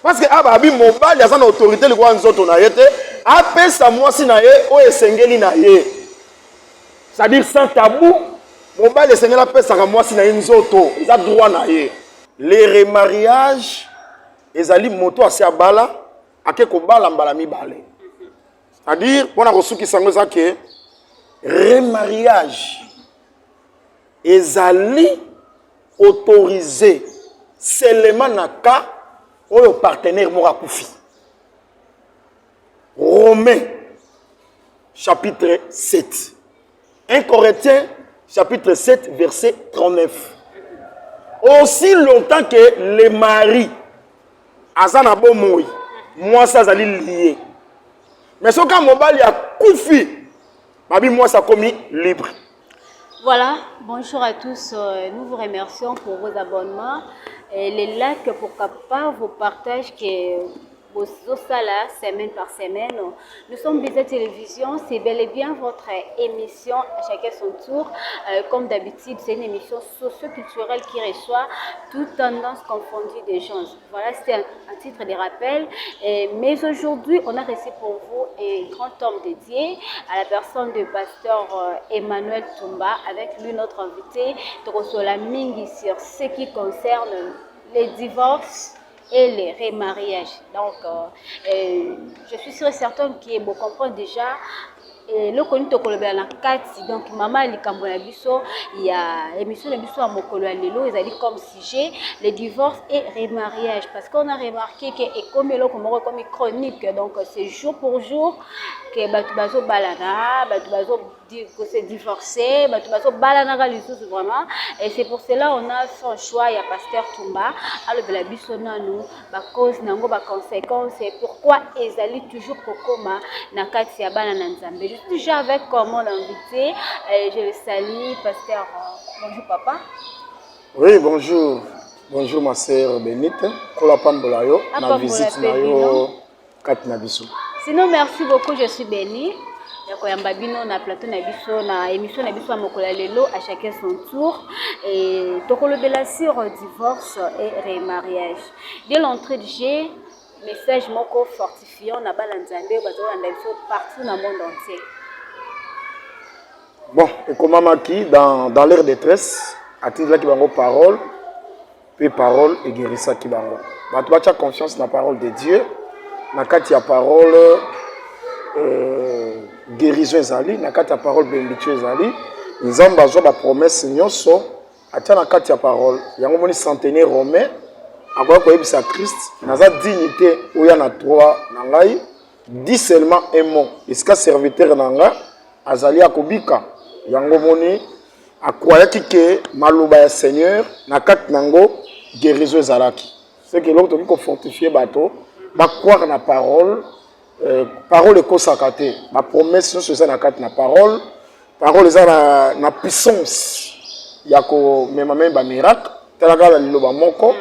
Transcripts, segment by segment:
Parce que ababi mobali aza na autorité le kwa nzoto na yete apesa mwasi na ye o esengeli na ye. C'est-à-dire sans tabou, mobali esengeli apesa ka mwasi na ye nzoto, eza droit na ye. Les remariages ezali moto asi abala ake ko bala mbala mibale. C'est-à-dire pona ko suki sango za ke remariage ezali autorisé seulement na cas où le partenaire mora koufi. Romains chapitre 7. 1 Corinthiens chapitre 7 verset 39. Aussi longtemps que les maris azana bomoi, moi ça zali lié. Mais ce quand mobali a koufi, babi moi ça commis libre. Voilà, bonjour à tous. Nous vous remercions pour vos abonnements et les likes, pourquoi pas vos partages que vos là semaine par semaine. Nous sommes Bizet Télévision, c'est bel et bien votre émission à chacun son tour. Comme d'habitude, c'est une émission socio-culturelle qui reçoit toutes tendances confondues des gens. Voilà, c'était un titre de rappel. Mais aujourd'hui, on a reçu pour vous un grand homme dédié à la personne du pasteur Emmanuel Toumba. Avec lui, notre invité, Torosola Mingi, sur ce qui concerne les divorces et les remariages. Donc, je suis sûre et certaine que vous comprenez déjà. Et le connu de la carte, donc maman likambo na biso, il y a émission de biso à mokolo ya lelo, ils allaient comme sujet les divorces et remariages, parce qu'on a remarqué que et comme le comme chronique, donc c'est jour pour jour que batu bazo balana, batu bazo dire que c'est divorcé, batu bazo balana galisusu vraiment, et c'est pour cela on a fait un choix, il y a pasteur Toumba, alors de la biso nanu, ba cause nango ba conséquences, et pourquoi ils allaient toujours kokoma na kati ya bana na nzambe. Je suis déjà avec mon invité, je le salue, pasteur. Bonjour papa. Oui, bonjour. Bonjour ma sœur Bénite. Kola Pambolayo, na visite na yo kati na biso. Sinon merci beaucoup, je suis bénie. Yakoyamba bino na plateau na biso na émission na biso mokola lelo à chacun son tour et tokolobela sur divorce et remariage. Dès l'entrée de jeu, message moko fortifiant na balanzambe bazolanda biso partout dans le monde entier. Bon, et comment maki dans leur détresse, a-t-il là qui bango parole, puis parole et guérissa qui bango. Batu bacha confiance na parole de Dieu, na kati ya parole guérison ezali, na kati ya parole bénédiction ezali, nzamba zo ba promesse nyonso atia na kati ya parole. Yango moni centenaire romain akoya koyebisa Christ naza dignité oya na droit na ngai, dit seulement un mot. Iska serviteur na nga azali akobika. Yango moni akoyaki ke maloba ya Seigneur na kati nango guérison ezalaki. C'est que l'autre qui fortifier bateau, ba croire na parole, parole ekosaka te. Ba promesse sur ça na kati na parole, parole eza na puissance. Yako même ba miracle, telaka la liloba moko.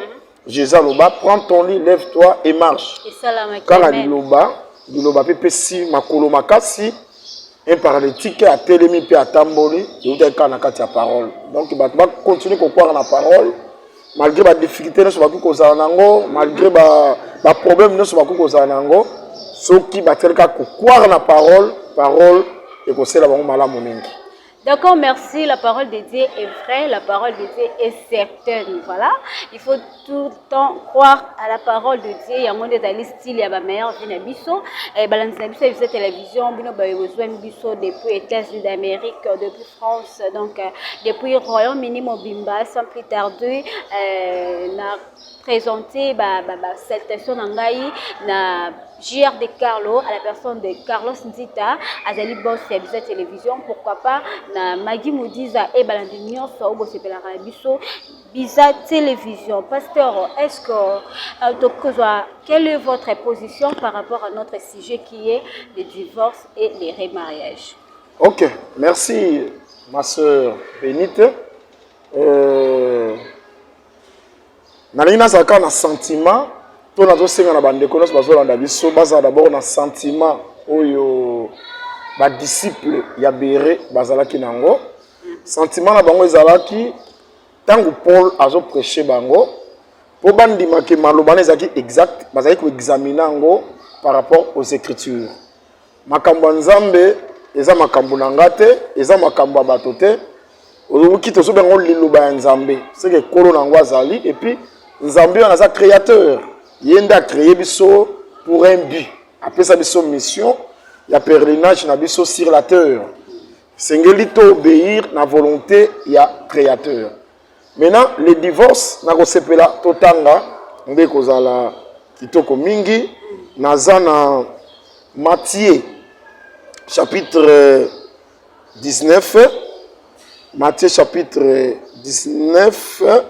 Jésus aloba, prends ton lit, lève-toi et marche. Quand la liloba pepe si makolo makasi, un paralytique a télémi pe atamboli, il y a un na parole. Donc il va continuer à croire la parole. Malgré les difficultés, malgré les problèmes, ceux qui battent croire la parole, et que c'est la bonne. D'accord, merci. La parole de Dieu est vraie, la parole de Dieu est certaine. Voilà. Il faut tout le temps croire à la parole de Dieu. Il y a un monde de style, il y a ma mère, il y a biso. Et balance la biso, il y a télévision, il y a besoin biso depuis États-Unis d'Amérique, depuis France, donc depuis Royaume-Uni, Mobimba, sans plus tarder, n'a présenté cette station d'Angaï, na JR de Carlo, à la personne de Carlos Nzita, Azali Boss et Bizet Télévision, pourquoi pas, na Magui Moudiza et Balandinion, Saobo Sepelara Bisso, Bizet Télévision. Pasteur, est-ce que, quelle est votre position par rapport à notre sujet qui est les divorces et les remariages? Ok, merci ma soeur Bénite. Nalina Zaka na sentiment. Tout na dosenga na bande konos bazolanda biso baza d'abord na sentiment oyo ba disciple ya Béré bazalaki nango sentiment na bango ezalaki tangu Paul azo prêcher bango pour bandima ke malobana ezaki exact bazali ko examiner ngo par rapport aux écritures. Makambo nzambe eza makambo na ngate eza makambo bato te ozoki to so bengo liloba ya nzambe c'est que kolo nango azali et puis nzambe on a créateur yenda créer biso pour un but après ça biso mission ya pèlerinage na biso sur la terre sengeli to obéir na volonté ya créateur. Maintenant le divorce na ko sepela totanga nde kozala kitoko mingi naza na Matthieu chapitre 19 Matthieu chapitre 19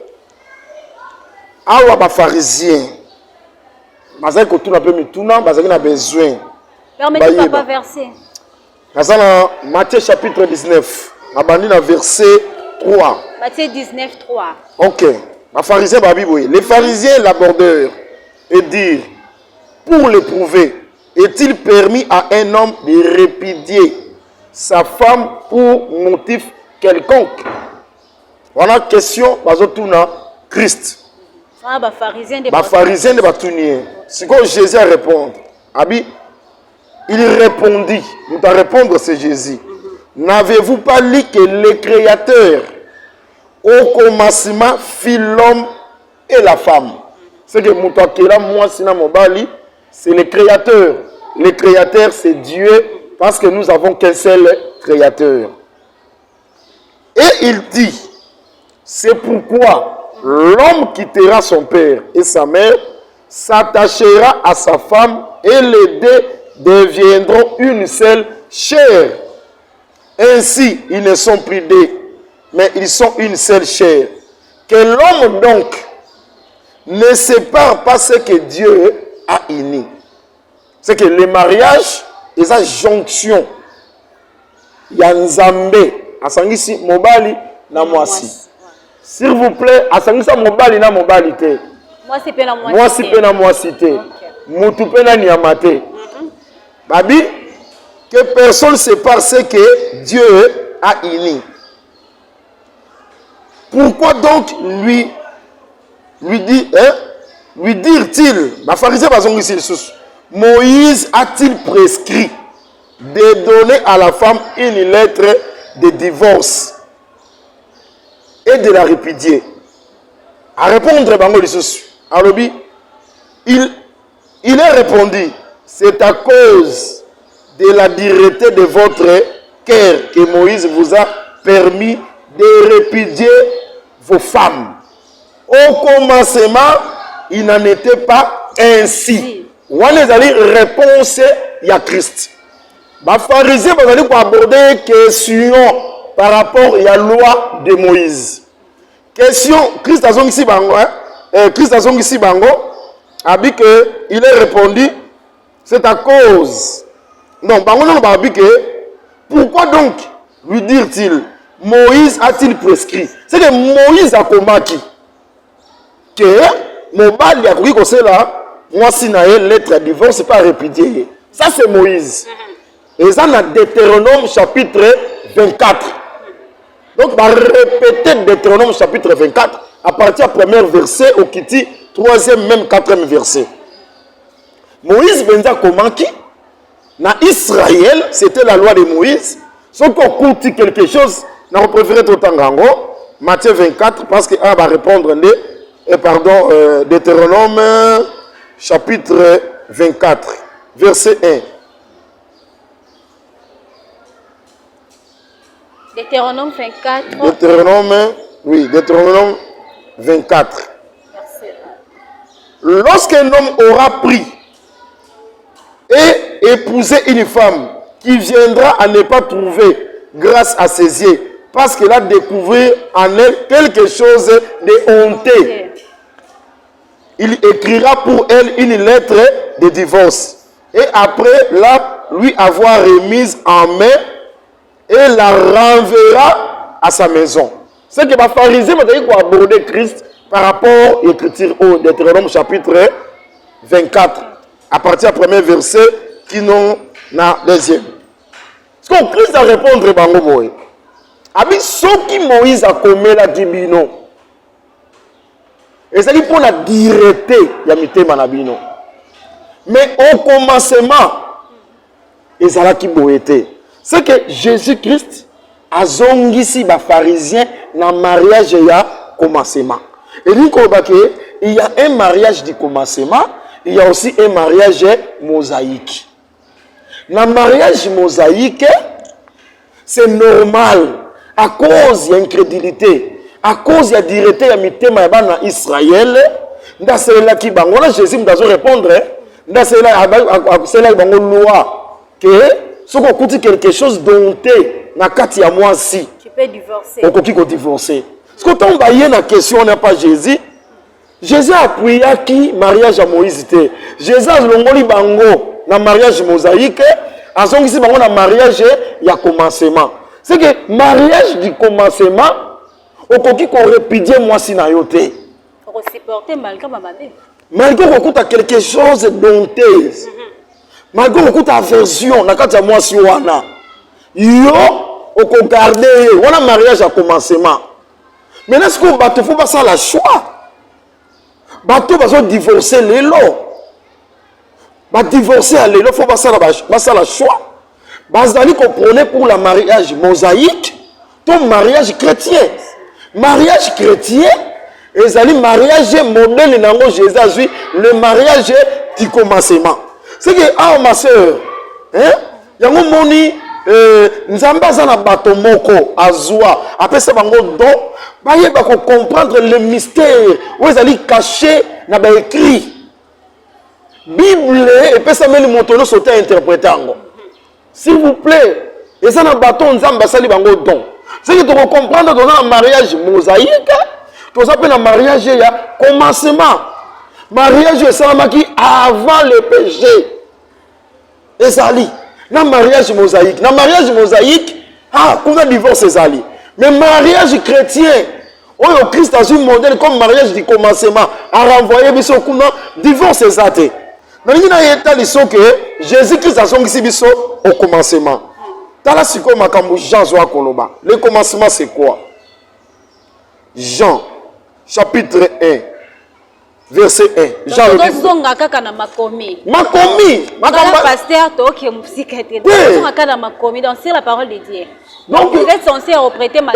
awa ba pharisien bazali kotuna pe mituna bazali na besoin. Permettez-moi pas verser. Naza na Matthieu chapitre 19 abandi na verset 3. Matthieu 19, 3. Ok. Les pharisiens, les pharisiens l'abordèrent et dirent, pour l'éprouver, est-il permis à un homme de répudier sa femme pour motif quelconque? Voilà la question, Christ. Ah, bah, pharisien de Batunier. C'est quoi Jésus a répondu? Abi, il répondit, nous à répondre c'est Jésus. N'avez-vous pas lu que le Créateur au commencement fit l'homme et la femme? C'est que Moutouakela, moi, Sina Mobali, c'est le Créateur. Le Créateur, c'est Dieu, parce que nous avons qu'un seul Créateur. Et il dit, c'est pourquoi l'homme quittera son père et sa mère, s'attachera à sa femme, et les deux deviendront une seule chair. Ainsi, ils ne sont plus deux, mais ils sont une seule chair. Que l'homme donc ne sépare pas ce que Dieu a uni. C'est que le mariage est une jonction. Il y a un Nzambe. Asangisi mobali na mwasi. S'il vous plaît, asangisa mobali na mobali te. Mwasi pe na mwasi. Mwasi pe na mwasi te. Mutu pe na niamate. Babi, que personne ne sépare ce que Dieu a uni. Pourquoi donc lui dire-t-il, la pharisien Moïse a-t-il prescrit de donner à la femme une lettre de divorce et de la répudier? À répondre, il a répondu, c'est à cause de la dureté de votre cœur que Moïse vous a permis de répudier vos femmes. Au commencement, il n'en était pas ainsi. On a une réponse à Christ. Les pharisiens vont aborder une question par rapport à la loi de Moïse. Question, Christ a dit il a répondu, c'est à cause. Non, pourquoi donc lui dire-t-il, Moïse a-t-il prescrit? C'est que Moïse a combattu. Que Mobali a dit que c'est là, moi si na lettre de divorce, c'est pas répudié. Ça c'est Moïse. Et ça dans Deutéronome chapitre 24. Donc, on va répéter Deutéronome chapitre 24 à partir du premier verset au Kiti, troisième, même quatrième verset. Moïse benza komaki na Israël, c'était la loi de Moïse. Si on coûte quelque chose, on préfère tout en Matthieu 24, parce qu'il va répondre, Deutéronome chapitre 24, verset 1. Deutéronome 24. Deutéronome 24. Lorsqu'un homme aura pris et épousé une femme qui viendra à ne pas trouver grâce à ses yeux, parce qu'elle a découvert en elle quelque chose de honteux, il écrira pour elle une lettre de divorce. Et après la lui avoir remise en main, et la renverra à sa maison. C'est que les pharisiens vont aborder Christ par rapport à l'écriture au Deutéronome chapitre 24, à partir du premier verset qui n'ont pas deuxième. Ce que Christ a répondu, avec ce qui Moïse a commis la dibino, Et ça dit pour la directe, il y a mitema na bino. Mais au commencement, et ça là qui boité. C'est que Jésus-Christ a zongisi ba pharisien na mariage ya commencement. Et dit il y a un mariage du commencement, il y a aussi un mariage mosaïque. Dans le mariage mosaïque, c'est normal à cause de l'incrédulité, à cause de la directe ya mitema ya bana Israël. Dans cela qui bangola Jésus m'a répondre. Dans cela bango loi que si on coûte quelque chose dompté na kati ya moi si tu peux divorcer. On peut divorcer. Ce que tu as une question n'est pas Jésus. Jésus a appuyé qui mariage à Moïse. Jésus a longoli bango na mariage mosaïque. A zongisi bango na mariage ya commencement. C'est que mariage du commencement, on peut répudier moi si na yote. Pour supporter malgré ma mamie. Malgré qu'on a quelque chose de dompté. Malgré qu'on a aversion na kati ya moi si wana. Yo, on peut garder. On a mariage à commencement. Maintenant, est-ce qu'on va te faire ça la choix? Bateau va divorcer les lots. Va divorcer à l'élo, il faut pas ça la choix. Bazali qu'on prenait pour le mariage mosaïque, ton mariage chrétien. Mariage chrétien, et zali mariage modèle nango Jésus, le mariage du commencement. C'est que ah ma soeur, hein? Yango moni nzamba za na bato moko azwa après ça bango don baye ba comprendre le mystère où ezali caché na ba écrit Bible et puis ça met le motono sauter interpréter ngo s'il vous plaît et ça na bato nzamba sali bango don c'est que tu comprendre dans un mariage mosaïque tu s'appelle un mariage ya commencement mariage salamaki avant le péché et sali. Dans le mariage mosaïque. Dans le mariage mosaïque, comment divorce ezali. Mais mariage chrétien, où Christ a un modèle comme mariage du commencement, a renvoyé biso comment divorce ezate. Dans le que Jésus-Christ a son biso au commencement. Tala siko makambo Jean zoa koloba. Le commencement c'est quoi? Jean chapitre 1. Verset 1. Jean le Makomi. Pasteur, donc c'est la parole de Dieu. Donc, vous êtes censé reprêter ma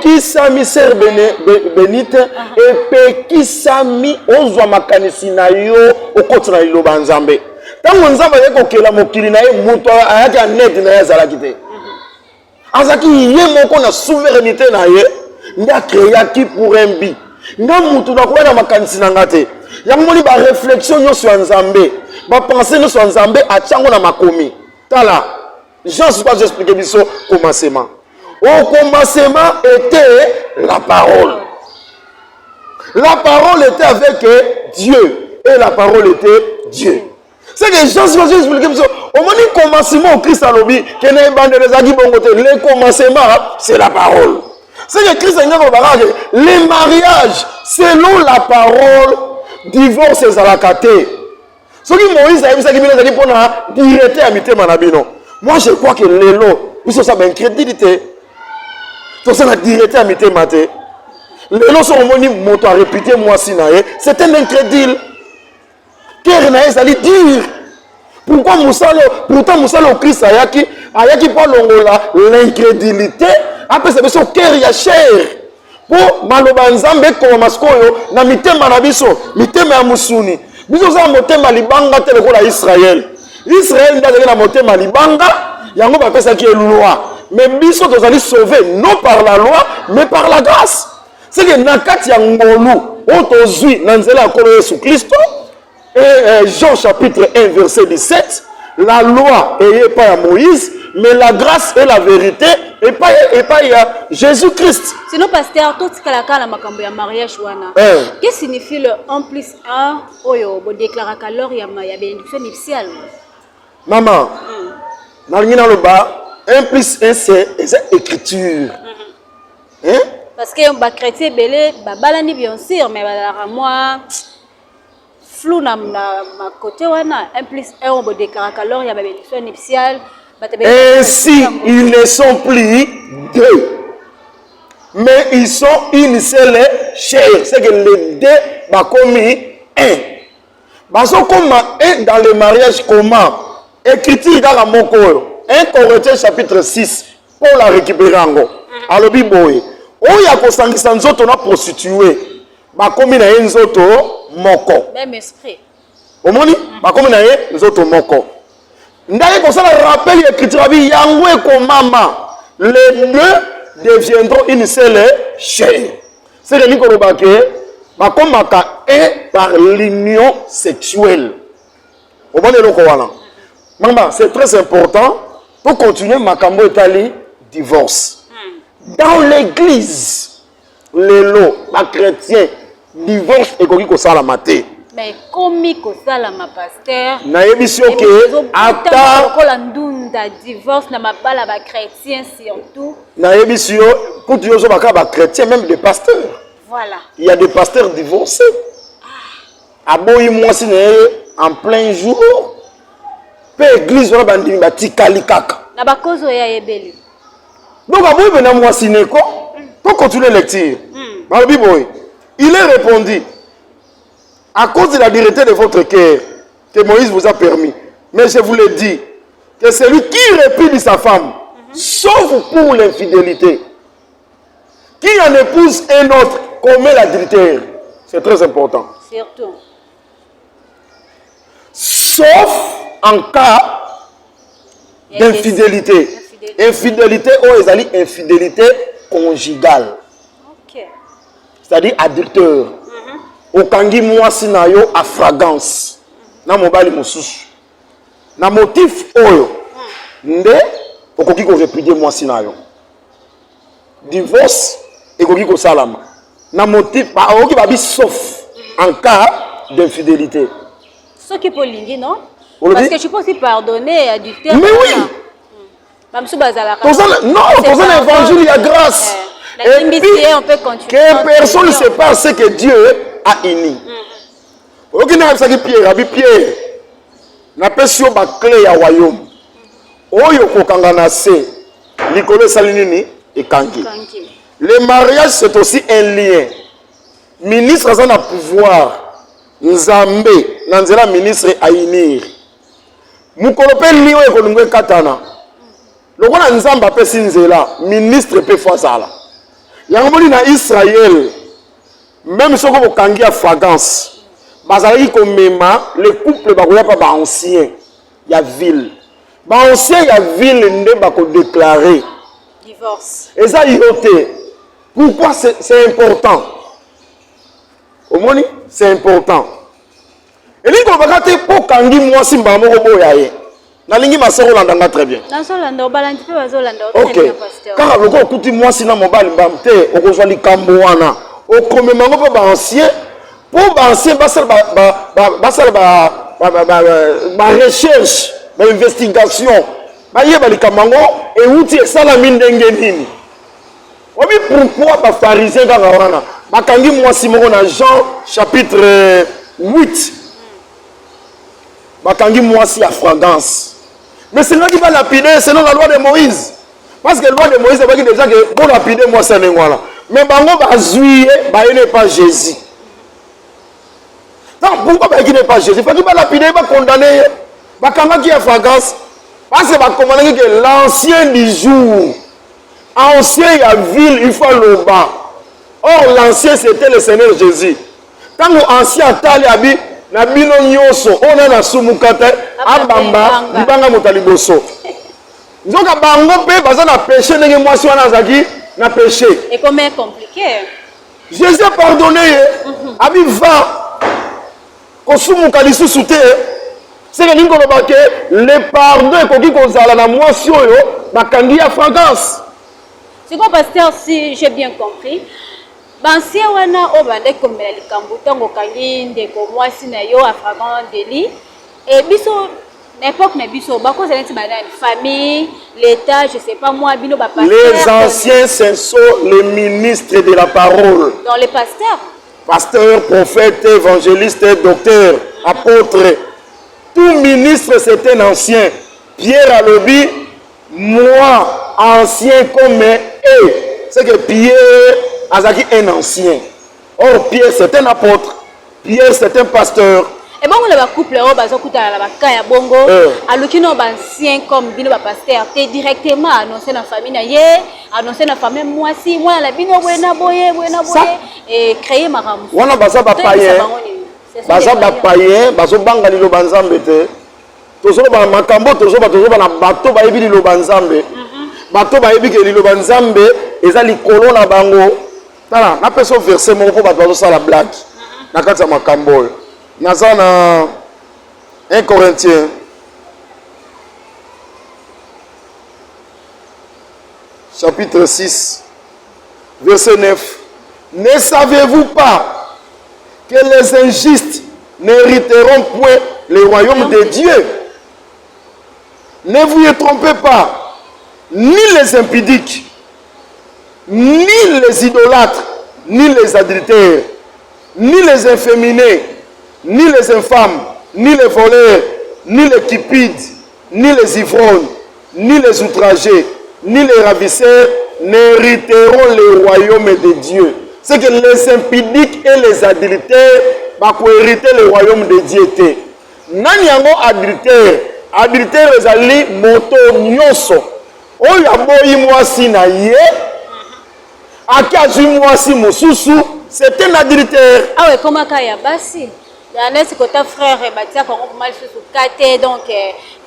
qui sami sœur bénite et qui sami ozwa makanisi na yo okoti na liloba nzambe. Tango nzambe yekokela mokili na ye muto ayaki net na ye azalaki te. Azaki ye moko na souveraineté na ye nda créaki pour un but. Nga mutu na kuwa na makanisi na ngate. Yango moni ba réflexion nyo sur nzambe. Ba penser nyo sur nzambe atiango na makomi. Tala. Jean ne sais pas expliquer biso commencement. Au commencement était la parole. La parole était avec Dieu et la parole était Dieu. C'est que Jean ne sais pas expliquer biso. Au moment du commencement au Christ a lobby, le commencement c'est la parole. C'est que Christ a dit les mariages selon la parole divorce et zalakate. Ce qui Moïse a dit ça qui dit pour na directer à mitema na bino. Moi, je crois que les lots, ils sont ça, incrédulité. Tout ça, la directe à mité maté. Les lots sont au moto à répéter, moi, si c'est un incrédule. Car naïe, ça dit dire. Pourquoi Moussalo, pourtant Moussalo Christ, ayaki pas l'incrédulité. Après, c'est son cœur, il y a chair. Pour Malobanzambe, comme Maskoyo, na mité manabiso, mité mamusuni. Biso ça, moté malibanga, tel que Israël. Israël n'a pas monté malibanga, il y a un peu ça qui est loi. Mais biso doit aller sauver non par la loi, mais par la grâce. C'est que nakati ya ngolu, otozui nanzela akolo Yesu Christo. Et Jean chapitre 1 verset 17, la loi est pas à Moïse, mais la grâce et la vérité et pas à Jésus-Christ. Sinon pasteur, tout ce que la makambo ya mariage wana. Qu'est-ce que signifie le 1 plus 1 oyo bo déclarer alors ya bénédiction nuptiale? Maman, dans le bas, 1 plus 1 c'est écriture. Hein? Parce que les chrétiens, balani bien sûr, mais moi, flou na côté, 1 plus 1, on déclare alors il y a bénédiction nuptiale. Ainsi, ils ne sont plus deux, mais ils sont une seule chair. C'est que les deux bakomi un. Baso comme un dans le mariage comment? Écriture dans la moko. 1 Corinthiens chapitre 6. Pour la récupérer encore. Alobi boy. Oya kosangisa nzoto na prostituée. Bakomi na nzoto moko. Même esprit. Omoni? Bakomi na nzoto moko. Ndaye kosala rappel écriture abi yango ekomama. Les deux deviendront une seule chair. C'est le Nico Robake. Bakomaka est par l'union sexuelle. Maman, c'est très important pour continuer Makambo Etali divorce. Dans l'église, les lots, les chrétiens, divorce et qu'on dit la maté. Mais comme ma pasteur, nayebiso ke ata divorce na mabala ba chrétien surtout. Nayebiso pour dire aux ba chrétiens même des pasteurs. Voilà. Il y a des pasteurs divorcés. Aboyi moi si en plein jour. Pe église wana bandimi batikali kaka. Na bakozo ya yebeli. Donc aboyi bena moi si neko pour continuer lecture. Balobi boy, il est répondu à cause de la dureté de votre cœur que Moïse vous a permis. Mais je vous le dis que celui qui répudie sa femme, sauf pour l'infidélité, qui en épouse un autre, commet l'adultère. C'est très important. Surtout. Sauf en cas d'infidélité. Infidélité ou infidélité conjugale. Ok. C'est-à-dire adultère. Okangi mwasi na yo a fragrance. Na mobali mosusu. Na motif oyo. Nde okoki ko répudier mwasi na yo. Divorce ekoki ko salama. Na motif ba okoki babi sauf en cas d'infidélité. Ce qui peut linguer, non? Parce que je peux aussi pardonner adultère. Mais oui. Non, dans l'évangile il y a grâce. Et puis, on peut continuer. Que personne ne sait pas ce que Dieu a uni. Ok, n'a pas Pierre, abi Pierre. Na pesio ba clé ya royaume. Oyo kokanga na se. Nicolas Salinini et Kangi. Le mariage c'est aussi un lien. Ministre ça na pouvoir. Nzambe, nanzela ministre aïnir. Mukolope liyo ekolungwe katana. Lokola nzamba pe sinzela, ministre pe fazala. Yangomoni na Israël, même si on kangi a fragrance, bazali ko mema le couple bakoya pa ba ancien ya ville. Ba ancien ya ville nde bako déclarer divorce. Et ça yote. Pourquoi c'est important? Omoni, c'est important. Et li ko bakate po kangi mwasi mbamo ko boyaye. Nalingi masero landanga très bien. Dans son lando balandi pe bazolanda très bien pasteur. Car loko okuti mwasi na mobali mbamte okozwa likambo wana. Okomema ngo po ba ancien pour ba ancien basala ba recherche, ba investigation. Ba yeba likambo et outi esala mindenge nini. Obi pourquoi ba pharisien kaka wana? Bakangi mwasi moko na Jean chapitre 8. Bakangi mwasi à fragrance. Mais c'est là qui va lapider selon la loi de Moïse. Parce que la loi de Moïse a dit déjà que pour lapider moi c'est n'engouala. Mais bango va zouiller, il n'est pas Jésus. Non, pourquoi il n'est pas Jésus? Parce qu'il va lapider, il va condamner. Bakanga qui a fragrance. Parce que va commander que l'ancien du jour, ancien il y a ville, il faut le bas. Or l'ancien c'était le Seigneur Jésus. Quand l'ancien tali abi na bino nyoso ona na sumukata abamba libanga motaliboso nzoka bango pe baza na péché ndenge mwasi wana zaki na péché et comment compliqué Jésus a pardonné abi va kosumuka lisusu te c'est que ningo lobake le pardon ekoki kozala na mwasi oyo bakangi ya fragrance. C'est quoi pasteur si j'ai bien compris? Bansia wana obande komela likambo tango kangi ndeko mwasi na yo a fragment délit et biso n'importe na biso bako zalenti banani famille l'état je sais pas moi bino ba pasteur. Les anciens ce sont les ministres de la parole. Dans les pasteurs. Pasteurs, prophètes, évangélistes, docteurs, apôtres. Tout ministre c'est un ancien. Pierre a lobby moi ancien comme eux. C'est que Pierre Azaki un ancien. Or, Pierre, c'est un apôtre. Pierre, c'est un pasteur. Et bon, on a un couple, on a un bongo, alors qu'il y a un ancien comme Bino pasteur, tu directement annoncé dans la famille, annoncé dans la famille, moi si, moi la Bino, buena boye, et créer ma rame. On a baza papaye, baza papaye, bazo bangali lo banzambe te. Tozo ba makambo, tozo ba na bato ba yebi lo banzambe. Bato ba yebi ke lo banzambe, eza likolo na bango. Tala, na peso verset moko po bato bazo sala blague. Na kati ya makambo. Naza na 1 Corinthiens chapitre 6 verset 9. Ne savez-vous pas que les injustes n'hériteront point le royaume de Dieu? Ne vous y trompez pas, ni les impudiques, ni les idolâtres, ni les adultères, ni les inféminés, ni les infâmes, ni les voleurs, ni les cupides, ni les ivrognes, ni les outragés, ni les ravisseurs n'hériteront le royaume de Dieu. C'est que les impudiques et les adultères vont hériter le royaume de Dieu. Nani yango adultère, adultère ezali moto nyonso. Oyo aboyi mwasi na ye, aki azwi mwasi mosusu, c'est un adultère. Ah ouais, comment kaya basi? Est-ce que ta frère est bâti à mal sous caté, donc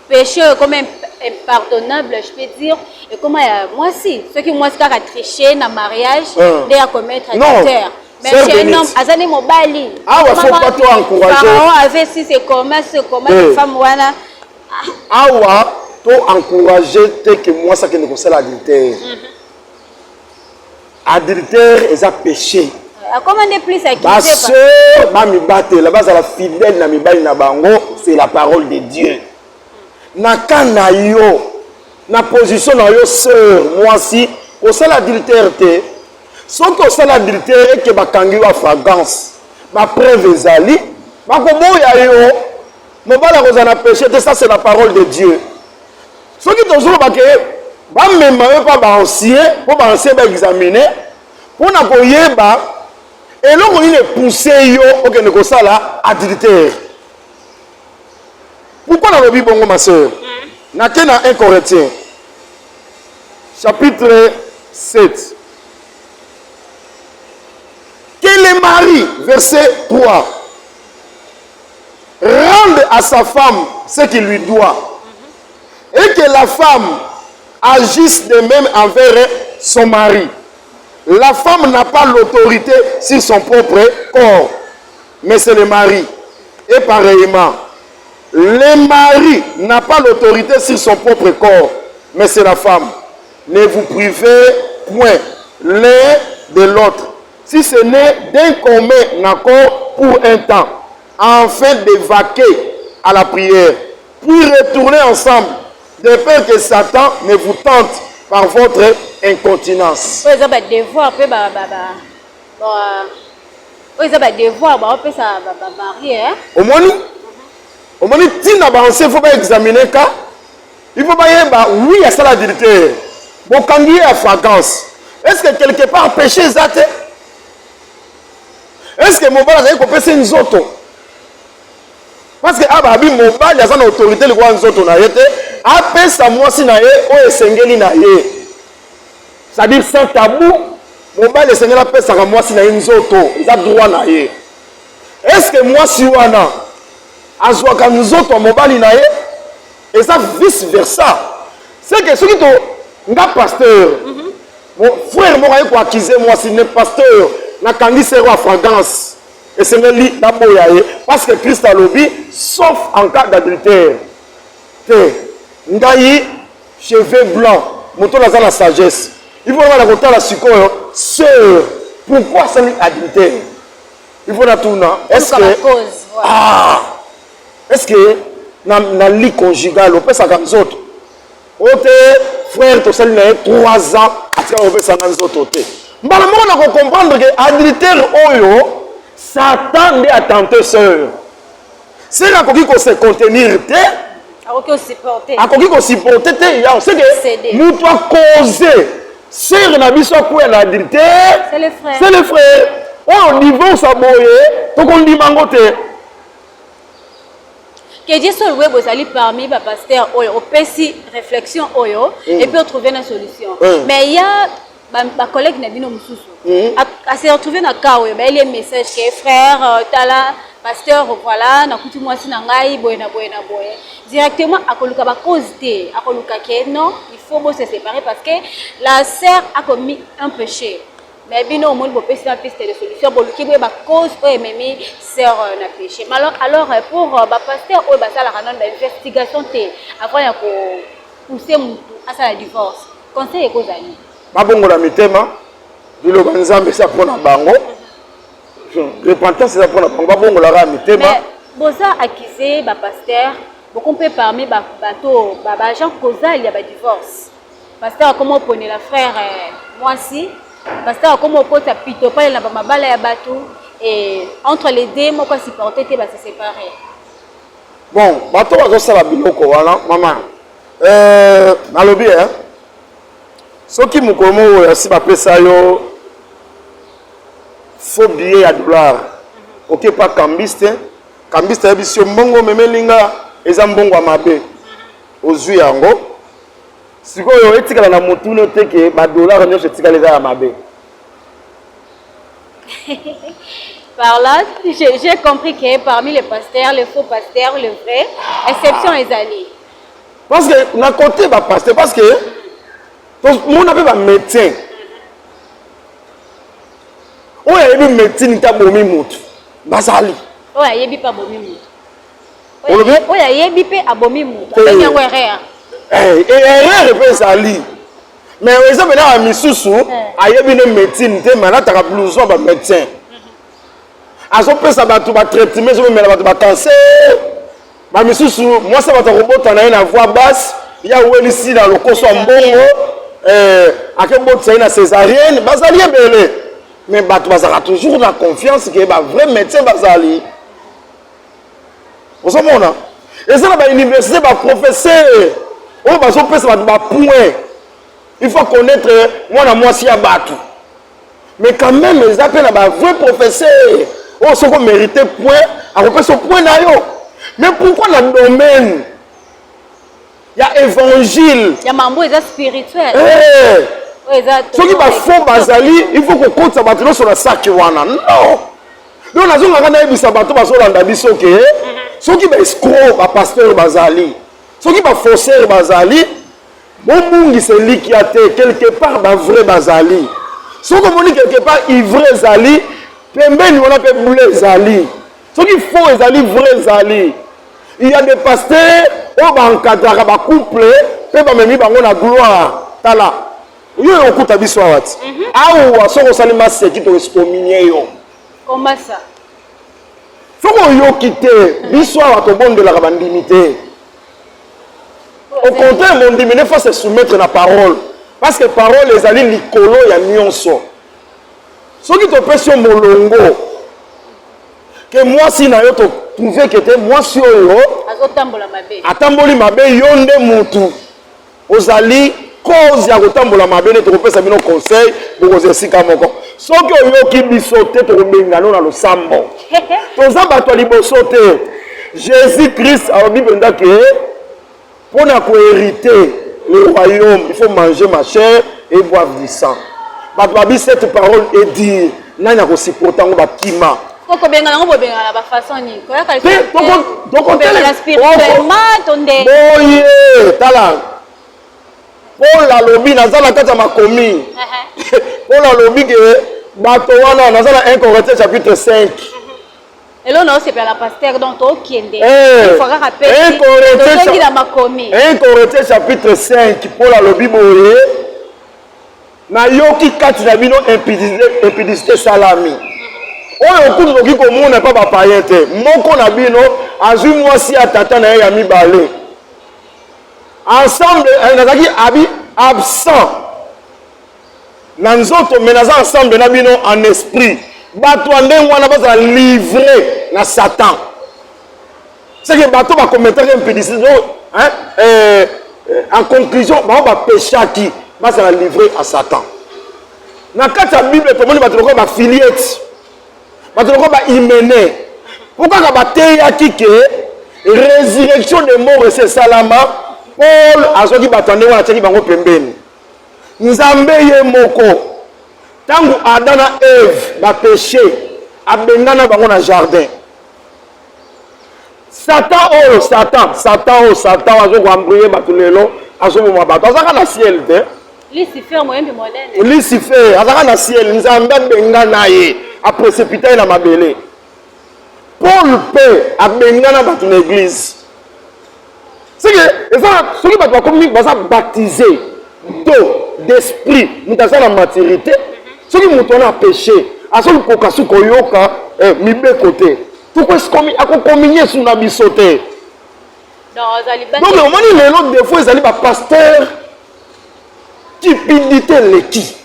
péché comme impardonnable, je peux dire. Et comment moi si, ceux qui moi qui a triché dans le mariage, ils à commettre adultère. Mais chez un homme, Azani Mobali. Ah ouais, faut pas toi encourager. Pharaon avait si c'est comment les femmes voilà. Ah ouais, toi encourager que moi ça qui ne concerne l'adultère. Adultère est un péché. Comment ne plus à ma soeur, ma mi batte, là-bas, la fidèle na mi bali na bango, c'est la parole de Dieu. Na kana yo, na position na yo sœur, moi si, au sein l'adultère te, sauf qu'au sein l'adultère et que ba kangi wa fragrance, ma preuve ezali, ba ko boya yo, mo bala ko na péché, ça c'est la parole de Dieu. Sauf que toujours ba ke ba même pas ba ancien, pour ba ancien ba examiner, pour na ko yeba. Et là, il est poussé au Sénégal adultère. Pourquoi dans le Bible, ma soeur? Dans 1 Corinthiens, chapitre 7. Que le mari, verset 3, rende à sa femme ce qu'il lui doit. Et que la femme agisse de même envers son mari. La femme n'a pas l'autorité sur son propre corps, mais c'est le mari. Et pareillement, le mari n'a pas l'autorité sur son propre corps, mais c'est la femme. Ne vous privez point l'un de l'autre, si ce n'est d'un commun accord pour un temps, afin de vaquer à la prière, puis retourner ensemble, de peur que Satan ne vous tente par votre incontinence. Oui, ça va devoir, ça marier. Au moins, il faut pas examiner ça. Il faut pas dire, oui, il y a ça la vérité. Bon, quand il y a fragrance, est-ce que quelque part péché zate? Est-ce que mon bal a coupé une auto? Parce que Ababi, mon bal, il y a une autorité, le roi Nzoto na yete. Après ça, moi, si na ye, o esengeli na ye. C'est-à-dire sans tabou, mon bal esengeli après ça, moi, si na ye Nzoto, il a droit na ye. Est-ce que moi, si wana, azwaka Nzoto, mon bal na ye, et ça vice versa. C'est que ceux qui sont pasteur, mon frère m'a accusé moi, si n'est pasteur, n'a qu'un sert à fragrance. Et c'est lui parce que Christ a lobby, sauf en cas d'adultère. Ngaï, cheveux blancs, moto dans la sagesse. Il faut avoir la la sucre, sœur, pourquoi c'est l'adultère? Il faut la tourner. Est-ce que. Ah! Est-ce que dans la lit conjugale, on peut ça comme autres? Ote, frère, tu sais, 3 ans, on peut ça comme autres. Mais on a comprendre que l'adultère, Satan est à tenter sœur. C'est là qu'on se contenir. On supporter. C'est que nous doit causer. Sœur n'a pas quoi l'adultère. C'est le frère. C'est le frère. On divorce à boye, donc on dit mangote. Que Dieu soit loué, vous allez parmi les pasteurs, au PC réflexion, et puis trouver une solution. Mais il y a ma collègue Nabino Moussoussou, à se retrouver dans le cas où il y a un message que frère, tala, pasteur, voilà, na kutu moi si nangai, boye. Directement, à coluka ba cause à coluka que non, il faut se séparer parce que la sœur a commis un péché. Mais bien au monde, vous pouvez faire piste de solution. Bon, qui veut ma cause, oui, mais sœur n'a péché. Mais alors pour ma pasteur, oui, ça la rendre d'investigation, après il pousser à ça la divorce. Conseil est quoi ça? Ma bonne la mitema, du loganzambe ça prend un bango. Repentance ça prend un bango. Ma bonne la mitema. Mais boza accusé, ma pasteur, beaucoup peut parmi bateau, gens causa il y a un divorce. Pasteur, comment on la frère, moi aussi. Pasteur, comment on peut s'appuyer pas la mabala ya bateau et entre les deux, moi quoi supporter te va se séparer. Bon, bateau va ça la biloko voilà, maman. Nalobi hein. Soki mukomo si ba pesa yo faux billet à dollar. OK pas cambiste, cambiste ya biso mbongo memelinga eza mbongo mabe. Ozui yango. Sikoyo etikala na motuno te ke ba dollar nyonso etikala eza ya mabe. Par là, j'ai compris que parmi les pasteurs, les faux pasteurs, les vrais, exception les alliés. Parce que na côté ba pasteur parce que mon appelle ba médecin. On a eu médecine ta bomi mutu. Basali. On a yebi pas bomi mutu. On a yebi pe abomi mutu. Abenga werere. Erreur peut sali. Mais ça maintenant à misusu, ayebi no médecine te malata ka blouson ba médecin. Azo pe ça ba tout ba traitement, je me mets ba cancer. Ba misusu, moi ça va te robota na une voix basse, il y a où ici dans le coso mbongo, akebo tsena césarienne, basali belé. Mais ba tu vas toujours la confiance que ba vrai médecin basali. Vous savez non? Et ça ba université ba professeur. On va se faire des points. Il faut connaître moi si y a battu. Mais quand même, les appels à vrai professeur. On se mérite point. À repérer ce point là. Mais pourquoi dans le domaine? Il y a évangile. Il y a mambo spirituel. Ce qui va faux basali, il faut qu'on compte sa bâtiment sur la sac. Non. Donc, on a dit que ça va tout sur l'andabiso. Ce qui va escroc, va pasteur basali. Ce qui va faussaire bazali, bon monde c'est lui qui a été quelque part dans vrai bazali. Ce qu'on dit quelque part ivre zali, pembeni on appelle boule zali. Ce qui faux zali vrai zali. Il y a des pasteurs au bankadra ba couple, pe ba memi bango na gloire. Tala. Yo okuta biso wat. Awa soko salima seki to exterminer yo. Comment ça? Faut qu'on yo quitter biso wa to bonde la bandimité. Au contraire, mon Dieu, il faut se soumettre à la parole. Parce que la parole, les alliés, Nicolo, il y a nyonso. Ce qui te fait sur mon longo, que moi, si je trouvé que moi, si je atamboli mabe, yonde mutu. Aux alliés, cause ya kotambola mabe, ne te repère ça bien au conseil, pour vous expliquer mon corps. Ce qui est bisoté, tu remets dans le sambo. Tous les bateaux libosoté. Jésus-Christ a dit que pour hériter le royaume, il faut manger ma chair et boire du sang. Babi cette parole est dire, n'a pas aussi pourtant on va kima. Koko benga na ngo benga na ba façon ni. Ko ya ka. Donc on la spirituellement tonde. Boye, tala. Pour la lobby na zala kata makomi. Pour la lobby que bato wana na zala 1 Corinthiens chapitre 5. Et là, c'est pour la pasteur dont on qui est. Il faut rappeler. 1 Corinthiens chapitre 5. Pour la lobby boye. Na yoki kati na bino impudicité salami. Oyo kutu toki komona pa ba païen te. Moko na bino azui mwasi ya tata na ya mibale. Ensemble nazaki abi absent. Na nzoto menaza ensemble na bino en esprit. Bato ndenge wana baza livré na Satan. C'est que bato ba commettre impudicité en conclusion ba péché qui va se livrer à Satan. Na kati ya Bible to moni bato ko ba filiette. bato loko baimene po kaka bateyaki ke résurrection de mort ese esalama Paul azwaki bato ndenge wana atiaki bango pembeni nzambe ye moko ntango Adam na Eve bapeshe abengana bango na jardin Satan azokoambrouye bato lelo azoboma bato azaka na ciel te Lucifer azaka na ciel nzambe abengana ye aprécipita ye na mabele Paul mpe abengana bato na église soki bato bakomi baza baptisé d'esprit moto aza na maturité soki moto wana apéché azolukoka su koyoka mibeko te akokominye su na biso te donc omoni lelo defo ezali bapasteur cupidité leki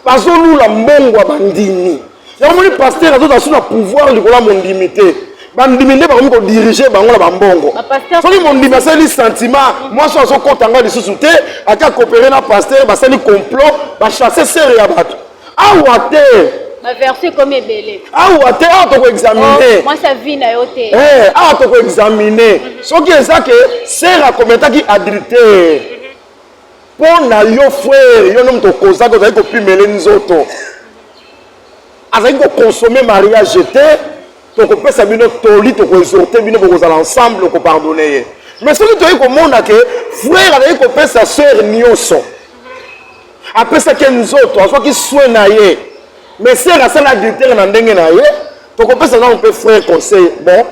bazolula mbongo ya bandimi yango moni pasteur azoza su na pouvoir likolo ya mondimi te bandimi nde bakomi kodirige bango na bambongo soki mondimi asali sentiment mwasi azokotanga lisusu te ati akopere na pasteur basali complot bachasse sere ya bato awa te awa te awa tokoexamine awa tokoexamine soki eza ke sere akometaki adultère mpo na yo frère yo nde moto okozaki ozali kopimele nzoto azali kokonsome mariage te tokopesa bino toli tokoexorte bino bokozala ensemble okopardonne ye mais soki toyei komona ke frère azali kopesa sœur nyonso apesaki nzoto azwaki soin na ye mais sœur asala adultère na ndenge na ye tokopesa nano mpe frère conseil bon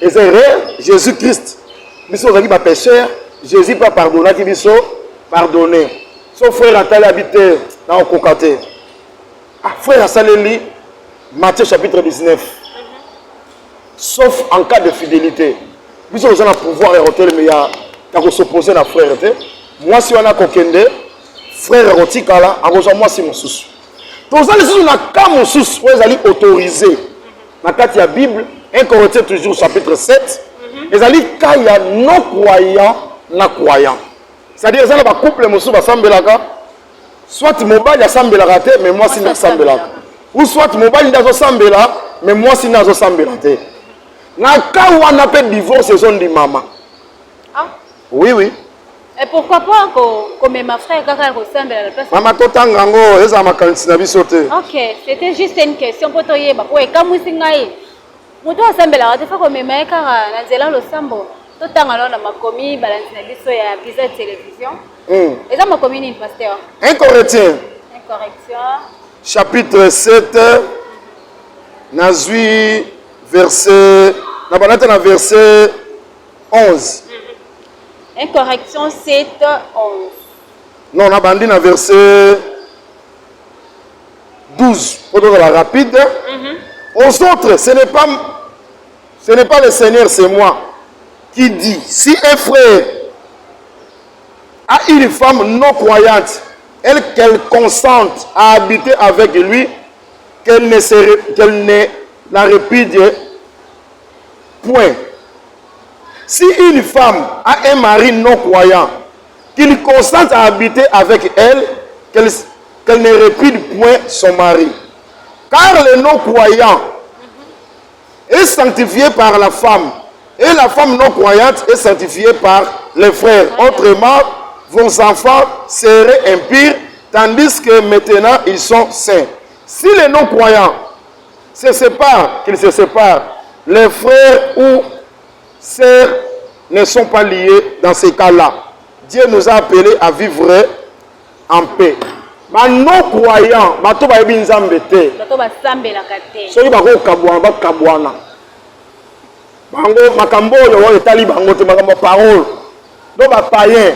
eza erreur Jésus Christ biso ozalaki bapêcheur Jésus mpe apardonnaki biso pardonner so frère atali abi te na okoka te frère asaleli Matthieu chapitre 19 sauf en cas de fidélité biso oza na pouvoir ya kotelema ya kosopose na frère te mwasi wana akokende frère akotikala akozwa mwasi mosusu toza lisusu na cas mosusu oyo ezali autorisé na kati ya Bible 1 Corinthiens toujours chapitre 7 ezali cas ya non croyant na croyant c'est-à-dire eza na bacouple mosusu basambelaka soit mobali asambelaka te mais mwasi nde asambelaka ou soit mobali nde azosambela mais mwasi nde azosambela te na cas wana mpe divorce ezondimama oui et pourquoi pas comme ma frère kaka kosambela la place mama totanga ngo eza makanisi na biso te OK c'était juste une question po toyeba po ekamwisi ngai moto asambelaka te fa komema ye kaka na nzela losambo totanga lona makomi balanzi na biso ya Visa Télévision eza makomi nini pasteur 1 Corinthiens chapitre 7 nazwi verset na banata na verset 11 1 Corinthiens 7 11 non na bandi na verset 12 pour donner la rapide aux autres ce n'est pas le Seigneur c'est moi qui dit si un frère a une femme non croyante qu'elle consente à habiter avec lui qu'elle ne la répudie point. Si une femme a un mari non croyant, qu'il consente à habiter avec elle, qu'elle ne répudie point son mari. Car le non croyant est sanctifié par la femme, et la femme non croyante est sanctifiée par les frères. Autrement, vos enfants seraient impurs, tandis que maintenant ils sont saints. Si les non croyants se séparent, qu'ils se séparent, les frères ou sœurs ne sont pas liés dans ces cas-là. Dieu nous a appelés à vivre en paix. Mais non-croyants, bato ba yebi nzambe te. Bato ba sambelaka te. Soki bako kabwana ba kabwana. Bango makambo yo etali bango te makambo parole. Do ba païen.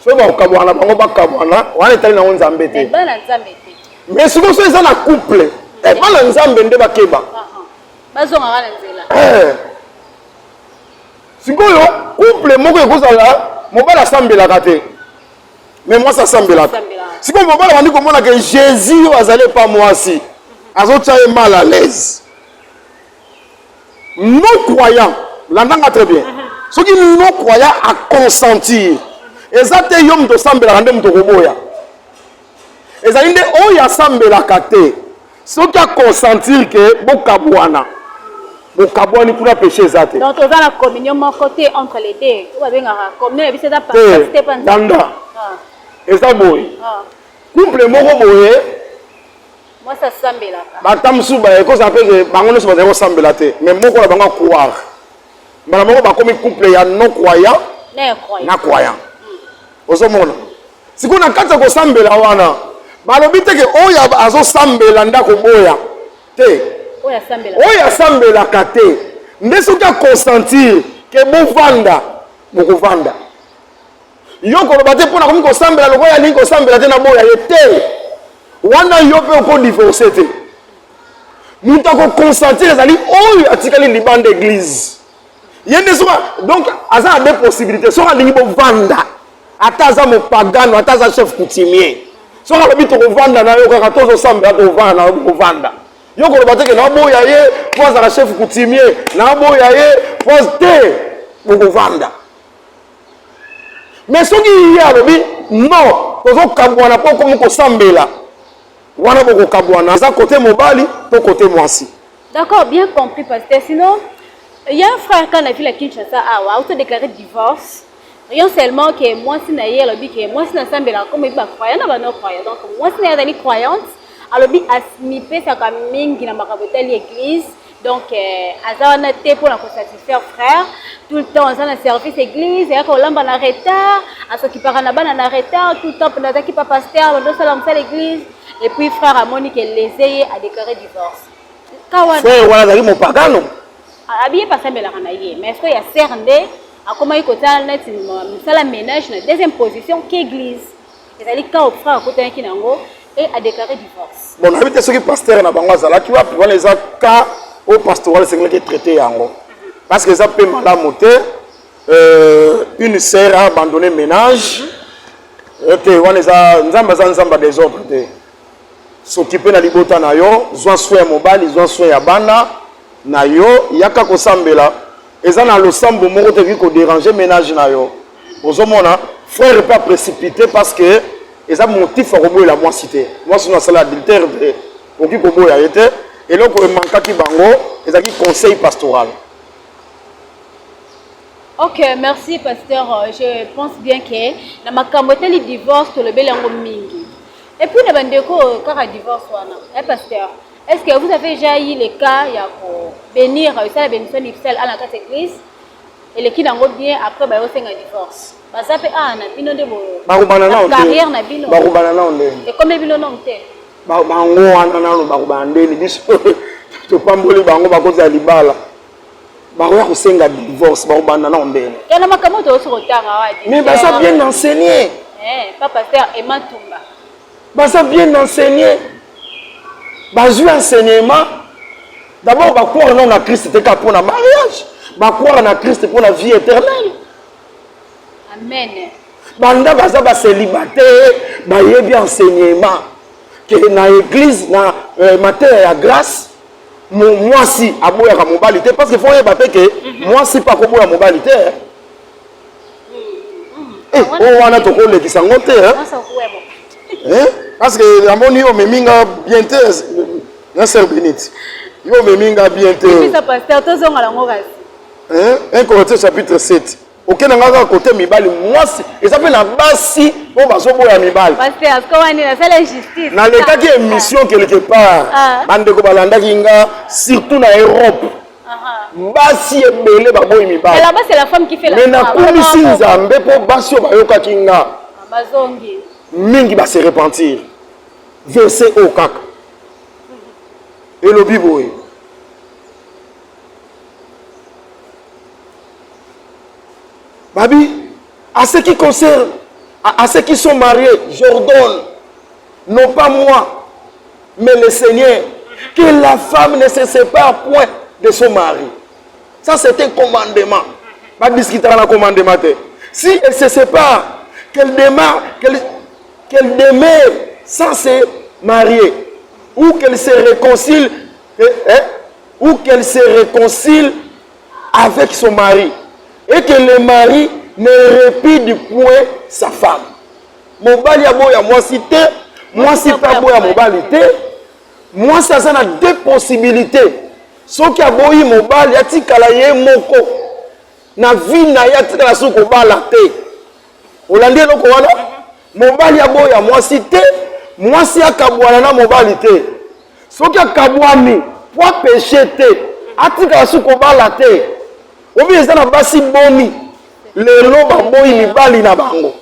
Soki bako kabwana bango ba kabwana, wana etali na nzambe te. Ba na nzambe te. Mais soki so eza na couple, ba na nzambe nde bakeba. Bazonga wana nzela. Sikoyo couple moko ekozala mobala asambelaka te. Mais moi ça sambelaka. Si comme on va dire que Jésus azalé pas moi si, azotia mal à l'aise. Non croyant, l'entend très bien. Ceux qui non croyant à consentir, ezate yom to sambela ndem to koboya. Ezalinde oya sambela kate. Ce qui a consentir que Bokabouana. Bokabouani pour la péché zate. Donc, on a la communion mon côté entre les deux. On va bien la communion et puis c'est pas Danda. Et ça boy. Couple moko boye. Moi ça semble là. Batamsu ba ko ça fait que bangono so ba semble là te. Mais moko la bango croire. Bana moko ba comme couple ya non croyant. Na croyant. Ozomona. Siko na kata ko sambela wana. Balobi te ke oya azo sambela ndako boya. Te. Oya sambela kate. Ndeso ka consentir ke bo vanda. Boko vanda. Yo ko lobate pona komi ko sambela loko ya linko sambela te na boya yete. Wana yo pe ko divorcer te. Muta ko consentir ezali oyo atikali libande église. Yende soka donc aza deux possibilités. Soka lingi bo vanda. Ataza mo pagano, ataza chef coutumier. Soka lobi to vanda na yo kaka tozo sambela to vanda ko vanda. Yo ko lobate ke na boya ye, poza la chef coutumier, na boya ye, poza te ko vanda. Mais ce qui y a lobi non, tozo kabwana po comme ko sambela. Wana boko kabwana, ça côté mobali, to côté mwasi. D'accord, bien compris pasteur. Sinon, il y a un frère quand on a vu la Kinshasa a auto-déclaré divorce. Rien seulement que moi si naïe lobi que moi si na sambela comme il ba croyant na ba non croyant. Donc moi si naïe dali croyante, alobi asmipé ça comme mingi na makabota l'église. Donc azana te pour la satisfaire frère. Tout le temps on a service église et quand lamba na retard, à ce qui part na bana na retard, tout le temps pendant qui pas pasteur, on doit salam l'église et puis frère a Monique les a déclaré divorce. Frère wala dali mo pagano. Habillé pas sambela na yé, mais est-ce qu'il y a cerné à comment il côté net la ménage na deuxième position qu'église. Et ça dit quand frère côté qui nango et a déclaré divorce. Bon, habite ce qui pasteur na bango zala, tu vois pour les cas au pastoral c'est qui traité yango. Parce que ça peut mal à monter une sœur a abandonné ménage. Et on les a nzamba des autres te. S'occuper na libota na yo, zo soin mobile, zo soin ya bana na yo, yaka ko sambela. Eza na losambo moko te ki ko déranger ménage na yo. Ozomona, frère pas précipiter parce que eza motif à reboyer la moissité. Moi c'est une salle adultère au qui kobo ya été et là ko manka ki bango, eza ki conseil pastoral. Ok, merci pasteur. Je pense bien que dans ma camote le divorce tout le belango mingi. Et puis, le bandeko, quand il divorce, pasteur, est-ce que vous avez déjà eu le cas pour bénir la bénédiction nuptiale à la carte église et les qui n'ont bien après, bah, vous un divorce? Bah, ça fait un bino de vos carrière na bino. Et combien bino non te? Bah, bango anana ba kubande ni biso to pamboli bango ba koza libala. Ba ko senga divorce ba kubanda na ondene. Et na makamoto au retard wadi. Mais bah ça bien enseigné. Pas pasteur Emma Tumba. Bah ça bien enseigné. Bah jouer enseignement. D'abord bah croire non na Christ c'était pour le mariage. Bah croire na Christ pour la vie éternelle. Amen. Banda baza ba célibataire, ba yebi enseignement que na église na matière ya grâce. Moi si aboya ka mobilité parce que faut yeba que moi si pas ko boya mobilité. Oh wana to ko le kisango te hein. Parce que la moni o meminga bientôt na sœur bénite. Yo meminga bientôt. Oui ça pasteur to zonga la ngokasi. Hein 1 Corinthiens chapitre 7. Aucun n'a côté mibali moi et ça fait la basi on va sobo ya mibali. Pasteur est-ce qu'on est la injustice. Dans le cas qui est mission quelque part. Bande ko balanda kinga surtout na Europe. Basi ebele ba boy mibali. Là-bas c'est la femme qui fait la. Mais na komisi nzambe po basi ba yoka kinga. Bazongi. Mingi va se repentir. Verset au kak. Et le biboy. Babi, à ceux qui concernent, à ceux qui sont mariés, j'ordonne, non pas moi, mais le Seigneur, que la femme ne se sépare point de son mari. Ça, c'est un commandement. Pas discuter dans le commandement. Si elle se sépare, qu'elle demeure sans se marier, ou qu'elle se réconcilie, avec son mari, et que le mari ne répide point sa femme. Mobali aboya moi cité, moi si pas boya mobalité, Moi, ça a deux possibilités. Ce qui a boyi mobile, il y a tikala ye moko. Na vie na ya tikala soko bala te. Olandi loko wana? Mobile ya boya mwasi te, mwasi ya kabwana na mobile te. Ce qui a kabwani, pour péché te, atikala soko bala te. Obi ezana basi boni. Lelo ba boyi mibali na bango.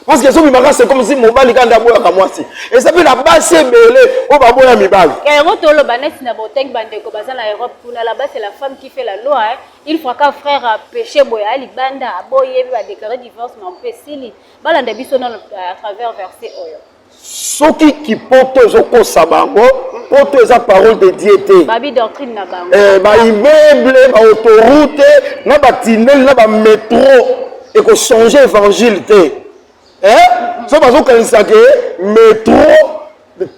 Parce que c'est comme si mon bali kanda boya ka mwasi. Et ça fait la base belé o ba boya mibali. Quand on le banesi na boteng bande ko baza na Europe pour là-bas c'est la femme qui fait la loi hein. Une fois qu'un frère a péché boya ali banda boye va déclarer divorce mais on peut sili. Balanda biso à travers verset oyo. Soki qui porte zoko sabango, porte za parole de diété. Babi doctrine na bango. Ba immeuble, ba autoroute, na ba tunnel, na ba métro et ko changer évangile té. Ce que métro,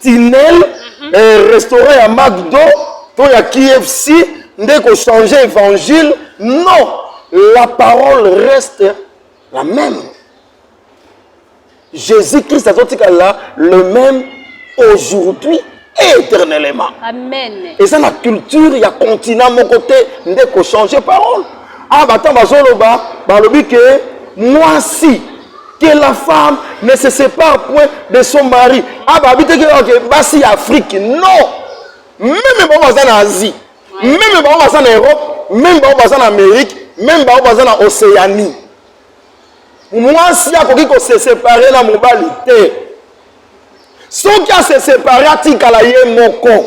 tunnel, restaurant à McDo, il y a KFC, dès qu'on change l'évangile, non, la parole reste la même. Jésus-Christ a dit là, le même aujourd'hui et éternellement. Amen. Et ça, la culture, il y a continent à mon côté, dès qu'on change la parole. Ah, bah, attends, bah, que moi, si. Que la femme ne se sépare point de son mari. Ah, bah, habitez que Bassi Afrique. Non. Même en Asie, même en Europe, même en Amérique, même en Océanie. Moi, si il y a quelqu'un qui se sépare, la mobilité. Ceux qui se séparé, il y a mon con.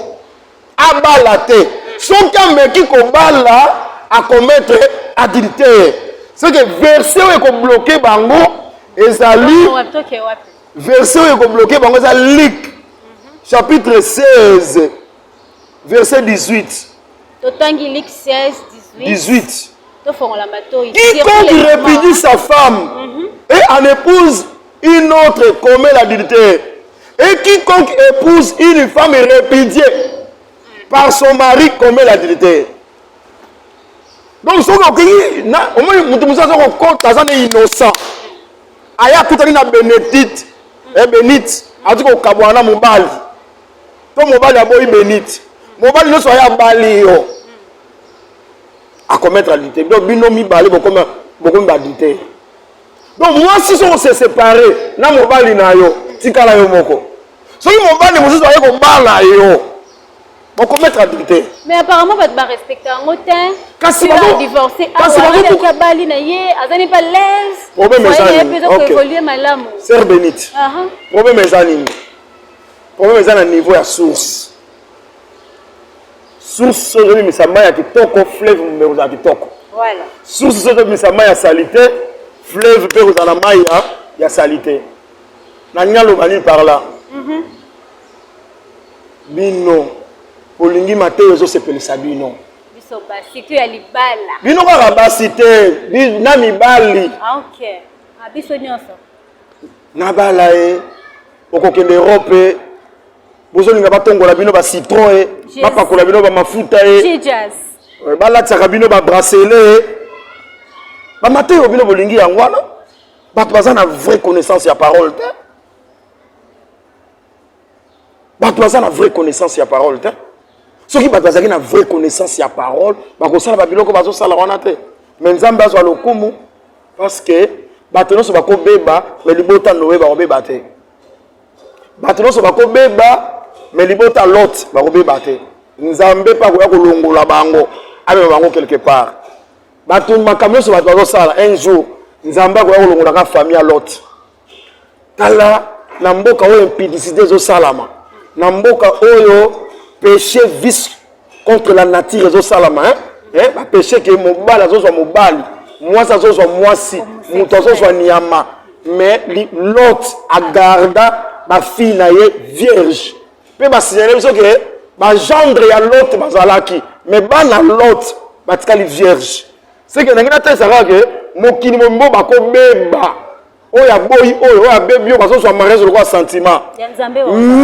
À balater. Ceux qui ont à commettre adultère. C'est que verset est bloqué, bango. Ezali verset est bloqué par Luc chapitre 16 verset 18. Luc 16 18. Quiconque répudie sa femme et en épouse une autre commet l'adultère. Et quiconque épouse une femme répudiée par son mari commet l'adultère. Donc ce qu'on est innocent. Aya kutani na Benedict Benit atiko kabwana mobali to mobali aboyi Benit mobali no so ya bali yo à commettre l'adultère donc binomi bali boko badité donc moi si on se séparer na mobali na yo tikala yo moko so mobali mo so ya ko bala yo boko mettre l'adultère. Mais apparemment va te respecter en autant kasi ba divorcer a bali na ye azani pas l'aise problème est évoluer malamu sœur Benite problème est à niveau à source source mais ça m'a kitoko fleuve numéro za kitoko voilà source mais ça m'a salité fleuve pe za na mai ya salité na nyalo bani par là bino olingi Mateo zo sepelisa bino biso basi tu ya libala bino ka basi te na mibali OK biso nyonso na bala okokende Europe bozolinga batongola bino ba citron bapakola bino ba mafuta Jesus balatsaka bino ba bracelet ba Mateo bino bolingi yango wana bato baza na vraie connaissance ya parole te bato baza na vraie connaissance ya parole te. Ceux qui ont une vraie connaissance de la parole, ils vont faire des choses qui mais Nzambe azwa lokumu parce que batono so bako beba mais libota noé ba obeba te. Batono so bako beba mais libota lot ba obeba te. Nzambe pa ko kolongola bango avec bango quelque part. Batono makamyo so bato sala un jour Nzambe ko kolongola ka famille lot. Kala na mboka oyo impudicité zo salama. Na mboka oyo péché vice contre la nature zo salama ba péché que mobali zo mobali moi ça zo moi si muto zo niama mais l'autre a garda ba fille na ye vierge pe ba signaler so que ba gendre ya l'autre bazalaki mais ba na l'autre ba tikali vierge c'est que ngina te sara que mokini mombo ba ko beba oya boy oya bebi o ba zo mariage le sentiment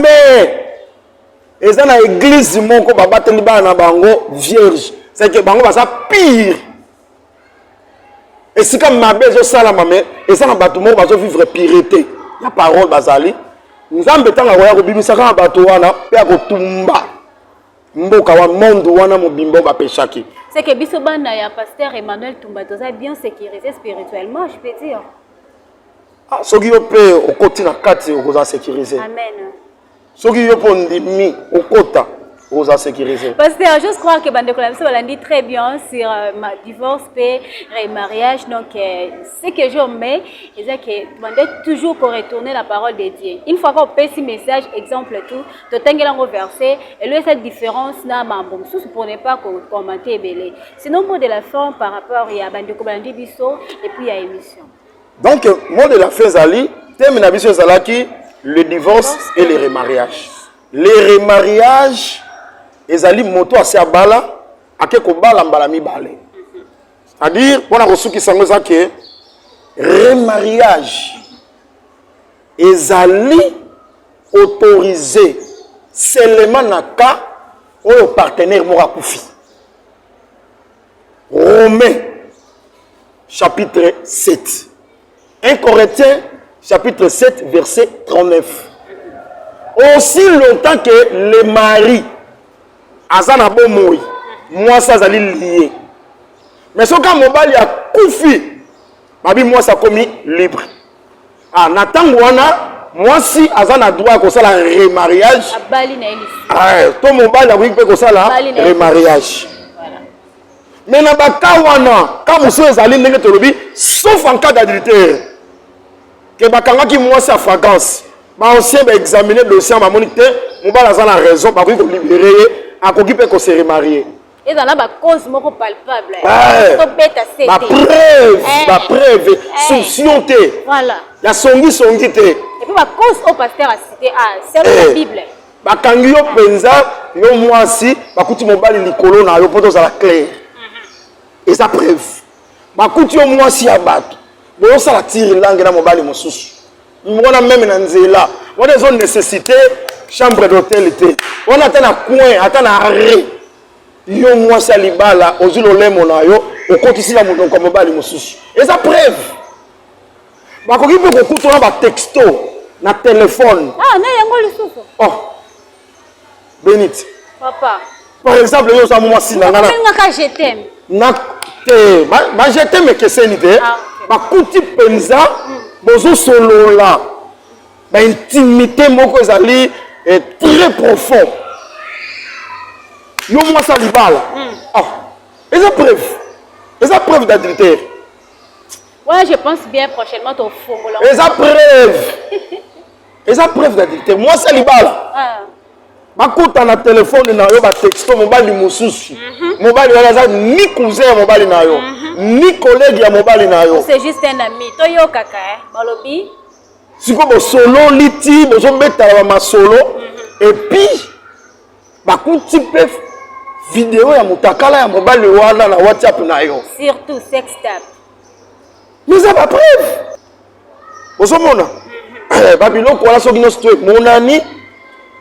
mais et dans l'église moko babateli bana bango vierge c'est que bango basa pire et si comme mabe zo sala mame et ça na bato moko bazo vivre pireté la parole bazali nzambe tanga koya kobimisa kaka bato wana pe akotumba mboka wa monde wana mobimbo bapeshaki. C'est que biso bana ya pasteur Emmanuel Tumba toza bien sécurisé spirituellement, je peux dire. Ah, soki yo pe okoti na kati okoza sécurisé. Amen. Soki yo po ndimi okota okoza sécurisé. Pasteur, j'ose croire que bande ko la biso balandi très bien sur ma divorce et mariage, donc ce que je mets c'est que bande toujours pour retourner la parole de Dieu. Une fois qu'on passe ce message exemple tout, to tengela ngo verset et le cette différence na mambo sous pour ne pas commenter belé. Sinon mot de la fin par rapport à bande ko balandi biso et puis à émission. Donc mot de la fin zali thème na biso zalaki le divorce et le remariage. Les remariages ezali moto asi abala ake kobala mbala mibale. C'est-à-dire pona kosuki sango zake remariage ezali autorisé seulement na cas au partenaire moko akufi. Romains chapitre 7. 1 Corinthiens chapitre 7 verset 39. Aussi longtemps que le mari azana bomoi, moi ça zali lié. Mais ce quand mobali a koufi, babi moi ça commis libre. Ah natangwana moi si azana droit ko ça la remariage. Abali na elisi. Ah to mobali a ko ko ça la remariage. Voilà. Mais na bakawana quand monsieur ezali ndenge tolobi sauf en cas d'adultère. Que bakanga ki moi ça fréquence. Ba ancien ba examiner dossier ba monique mobali azana raison ba ko libérer. A koki pe ko se remarier. Et dans là ba cause moko palpable. To beta c'est. Ba preuve, soupçon té. Voilà. Ya songi té. Et puis ba cause au pasteur a cité c'est la Bible. Ba kangi yo penza yo mwasi ba kuti mobali likolo na yo poto za la clair. Et ça preuve. Ba kuti yo mwasi ya bato. Bo ça la tire langue na mobali mosusu. Mbona même na nzela. On a des nécessité chambre d'hôtel était. On attend un coin, attend un arrêt. Yo moi salibala, ozulo lemo na yo, okotisi la moto comme mobali mosusu. Et ça preuve. Ba ko kipe ko kuto na ba texto na téléphone. Ah, na yango lisusu. Oh. Benit. Papa. Par exemple, yo sa moi si na ngana. Nga je t'aime. Na te, ba je t'aime que c'est nité. Ba kuti penza bozo solo là. Ba intimité moko ezali est très profond. Yo moi ça libala. Ah. Et ça preuve. Et ça preuve d'adultère. Ouais, je pense bien prochainement ton fongola. Et ça preuve. Et ça preuve d'adultère. Moi ça libala. Ah. Bakuta na téléphone na yo ba texto mobali mususu. Mobali wana ni cousin mobali na yo. Ni collègue ya mobali na yo. C'est juste un ami. Toyo kaka balobi. Siko bo solo liti bozo beta ba solo et puis bakuti pe vidéo ya mutakala ya mobali wana na WhatsApp na yo. Surtout sextape. Mais ça pas preuve. Bozo mona. Babiloko wala soki no story monani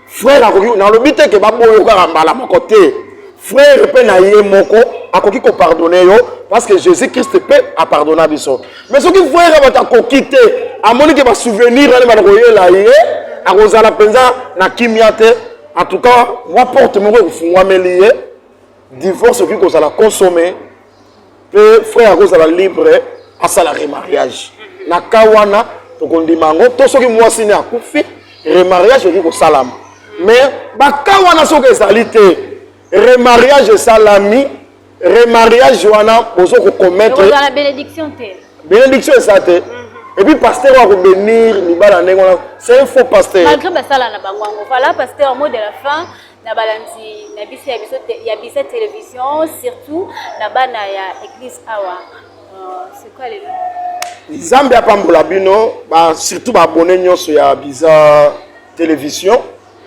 frère akoki na lobite ke baboyo ka mbala moko te. Frère pe na ye moko akoki ko pardonner yo parce que Jésus-Christ peut a pardonner biso. Mais soki frère ba ta kokite amoni ke ba souvenir ale ba ko yela ye akozala penza na kimiate. En tout cas, moi porte mon ko melié divorce qui kozala consommer pe frère akozala libre à sala remariage. Na kawana to kondimango to soki mwasi ne akufi remariage qui ko salama. Mais ba kawana soki ezali te remariage salami remariage wana bozo ko commettre la bénédiction te. Bénédiction ça te. Et puis pasteur va bénir libala nengo c'est un faux pasteur. Malgré ba sala na bangwango voilà pasteur mot de la fin na balanzi na biso ya biso télévision surtout na bana ya église awa. C'est quoi les noms? Zambia apambola bino ba surtout ba abonné nyonso ya biza télévision.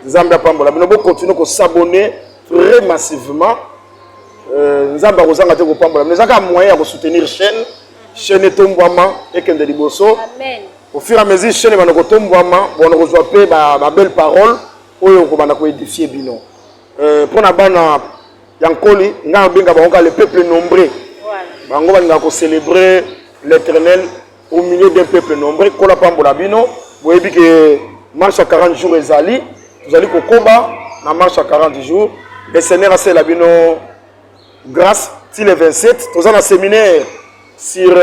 Zambia apambola bino bo continuer ko s'abonner très massivement. Nzamba kozanga te ko pambola. Mais zaka moyen ya soutenir chaîne Tombouama et Kende Liboso. Amen. Au fur et à mesure chaîne ba ko Tombouama, bon on reçoit pe ba belle parole oyo ko bana ko édifier bino. Pour na bana yankoli nga benga ba le peuple nombreux. Voilà. Bango ba ko célébrer l'Éternel au milieu d'un peuple nombreux. Kola pambola bino, boyebi que marche à 40 jours ezali tozali kokomba na marche à 40 jours le Seigneur asala bino grâce si le 27 tozana séminaire sur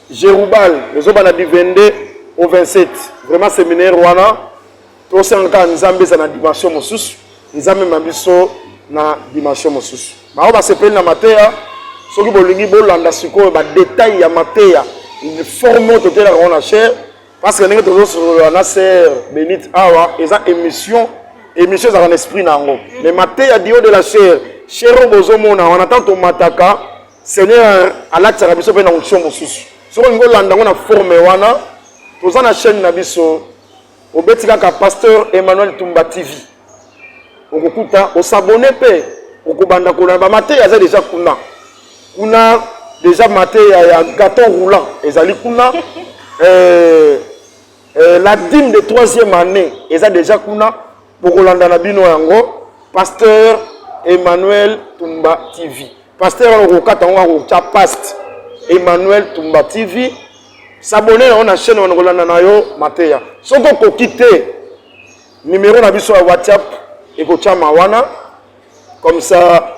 Jéroubal ezobana du 22 au 27 vraiment séminaire wana tosengaka nzambe za na dimension mosusu nzambe mabiso na dimension mosusu bao basepeli na mateya soki bolingi bolanda sikoyo badetail ya mateya forme totelaka na chair parce que ndenge tozosolola na sœur bénite awa eza émission ezaka na esprit na yango mais mateya dio de la chair chair bozomona wana tant tomataka Seigneur alatisaka biso mpe na onction mosusu soki olingi olanda yango na forme wana toza na chaîne na biso obeti kaka pasteur Emmanuel Tumba TV okokuta osabone mpe okobanda kolanda bamateya aza déjà kuna déjà mateya ya gâteau roulant ezali kuna la dîme de 3e année eza déjà kuna bokolanda na bino yango pasteur Emmanuel Tumba TV pasteur okokata ngo akokya past Emmanuel Tumba TV s'abonner na ona chaîne wana kolanda na yo mateya soko okoki te numéro na biso ya WhatsApp ekotya mawana comme ça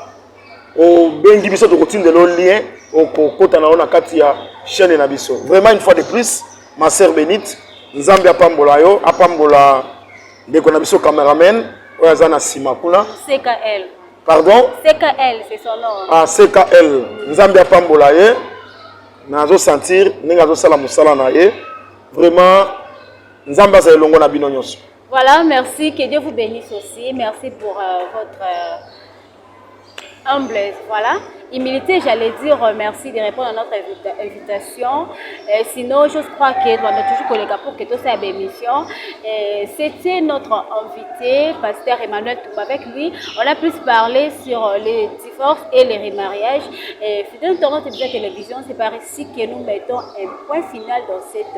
au bengi biso tokotindela lien okokota na ona kati ya chaîne na biso vraiment une fois de plus ma sœur bénite nzambe apambola yo apambola ndeko na biso cameraman oyo aza na sima kuna CKL pardon CKL c'est son nom ah CKL nzambe apambola ye nazo sentir ndenge azosala mosala na ye vraiment nzambe azala elongo na bino nyonso. Voilà, merci, que Dieu vous bénisse aussi. Merci pour votre humble, voilà, humilité, j'allais dire merci de répondre à notre invitation. Sinon, je crois que on a toujours collègue pour que tout ça émission. C'était notre invité, pasteur Emmanuel Tumba. Avec lui, on a plus parlé sur les divorces et les remariages. Fidèle de notre télévision, c'est par ici que nous mettons un point final dans cette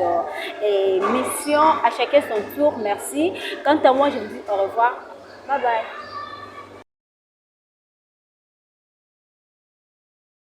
émission. À chacun son tour, merci. Quant à moi, je vous dis au revoir. Bye bye.